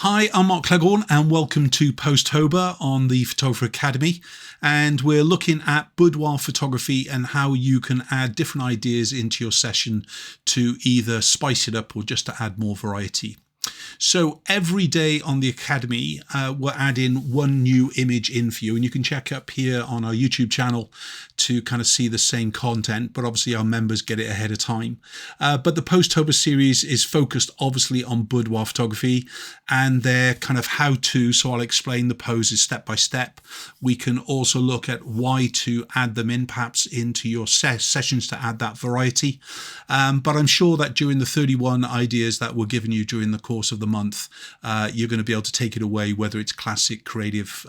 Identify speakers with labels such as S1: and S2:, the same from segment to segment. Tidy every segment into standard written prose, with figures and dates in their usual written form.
S1: Hi, I'm Mark Cleghorn and welcome to Pose-Tober on the Photographer Academy, and we're looking at boudoir photography and how you can add different ideas into your session to either spice it up or just to add more variety. So every day on the Academy, we're adding one new image in for you, and you can check up here on our YouTube channel to kind of see the same content, but obviously our members get it ahead of time. But the Pose-Tober series is focused obviously on boudoir photography and their kind of how-to, so I'll explain the poses step by step. We can also look at why to add them in, perhaps into your sessions to add that variety. But I'm sure that during the 31 ideas that we're giving you during the course of the month, you're going to be able to take it away, whether it's classic, creative,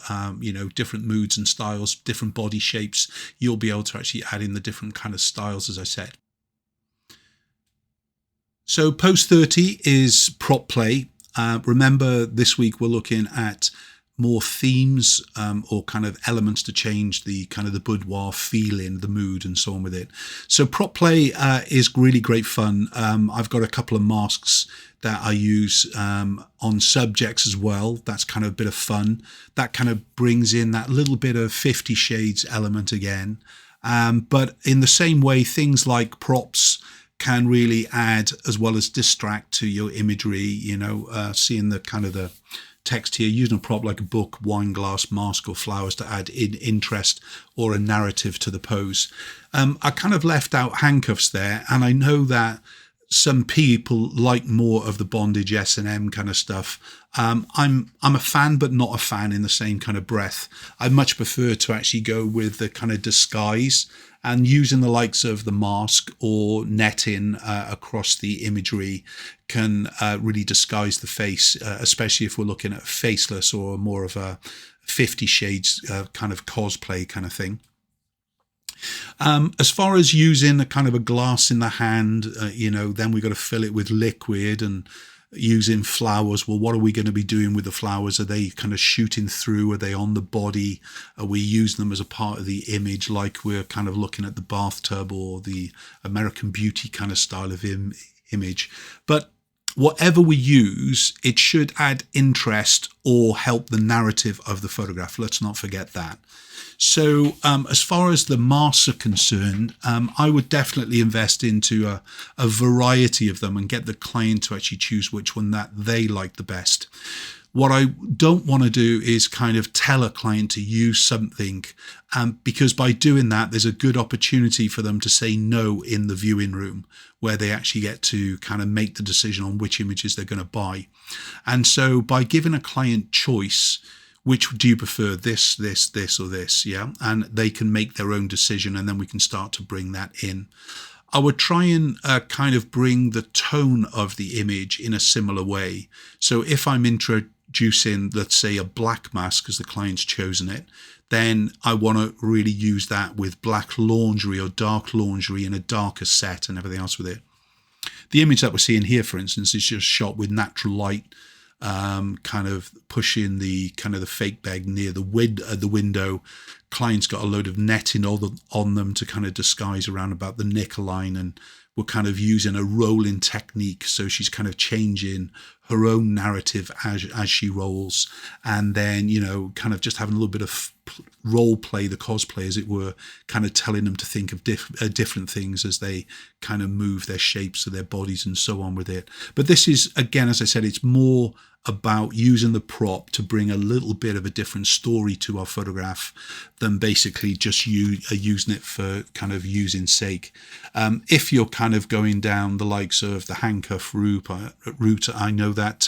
S1: different moods and styles, different body shapes. You'll be able to actually add in the different kind of styles, as I said. So post 30 is prop play. Remember, this week we're looking at more themes or kind of elements to change the kind of the boudoir feeling, the mood and so on with it. So prop play is really great fun. I've got a couple of masks that I use on subjects as well. That's kind of a bit of fun. That kind of brings in that little bit of 50 Shades element again. But in the same way, things like props can really add as well as distract to your imagery, seeing the kind of the text here, using a prop like a book, wine glass, mask or flowers to add in interest or a narrative to the pose. I kind of left out handcuffs there, and I know that some people like more of the bondage S&M kind of stuff. I'm a fan, but not a fan in the same kind of breath. I much prefer to actually go with the kind of disguise and using the likes of the mask or netting across the imagery can really disguise the face, especially if we're looking at faceless or more of a 50 Shades kind of cosplay kind of thing. As far as using a kind of a glass in the hand, then we've got to fill it with liquid and using flowers. Well, what are we going to be doing with the flowers? Are they kind of shooting through? Are they on the body? Are we using them as a part of the image, like we're kind of looking at the bathtub or the American Beauty kind of style of image? But whatever we use, it should add interest or help the narrative of the photograph. Let's not forget that. So as far as the masks are concerned, I would definitely invest into a variety of them and get the client to actually choose which one that they like the best. What I don't want to do is kind of tell a client to use something, because by doing that, there's a good opportunity for them to say no in the viewing room, where they actually get to kind of make the decision on which images they're going to buy. And so by giving a client choice, which do you prefer, this, or this, yeah? And they can make their own decision, and then we can start to bring that in. I would try and kind of bring the tone of the image in a similar way. So if I'm introducing, let's say, a black mask as the client's chosen it, then I want to really use that with black lingerie or dark lingerie in a darker set and everything else with it. The image that we're seeing here, for instance, is just shot with natural light, kind of pushing the kind of the fake bag near the window. Client's got a load of netting on them to kind of disguise around about the neckline, and we're kind of using a rolling technique, so she's kind of changing her own narrative as she rolls, and then kind of just having a little bit of role play, the cosplay as it were, kind of telling them to think of different things as they kind of move their shapes of their bodies and so on with it. But this is, again, as I said, it's more about using the prop to bring a little bit of a different story to our photograph than basically just using it for kind of using sake. If you're kind of going down the likes of the handcuff route, I know that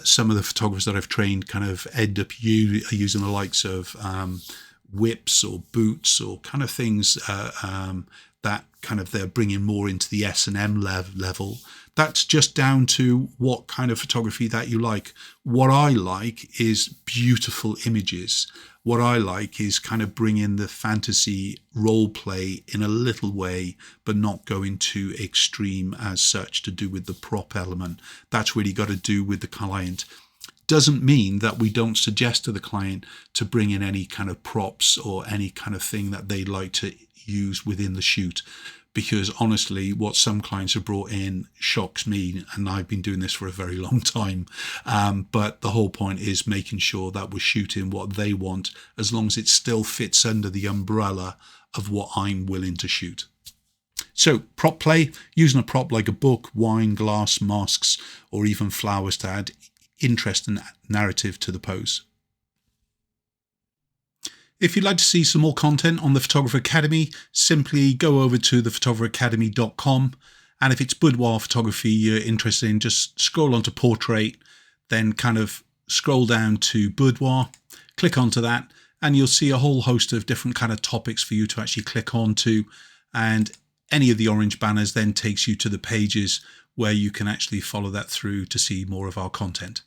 S1: some of the photographers that I've trained kind of end up using the likes of whips or boots or kind of things that kind of they're bringing more into the S&M level. That's just down to what kind of photography that you like. What I like is beautiful images. What I like is kind of bringing the fantasy role play in a little way, but not going too extreme as such to do with the prop element. That's really got to do with the client. Doesn't mean that we don't suggest to the client to bring in any kind of props or any kind of thing that they like to use within the shoot. because honestly, what some clients have brought in shocks me, and I've been doing this for a very long time. But the whole point is making sure that we're shooting what they want, as long as it still fits under the umbrella of what I'm willing to shoot. So prop play, using a prop like a book, wine, glass, mosques, or even flowers to add interest and narrative to the pose. If you'd like to see some more content on the Photographer Academy, simply go over to thephotographeracademy.com, and if it's boudoir photography you're interested in, just scroll onto portrait, then kind of scroll down to boudoir, click onto that, and you'll see a whole host of different kind of topics for you to actually click onto, and any of the orange banners then takes you to the pages where you can actually follow that through to see more of our content.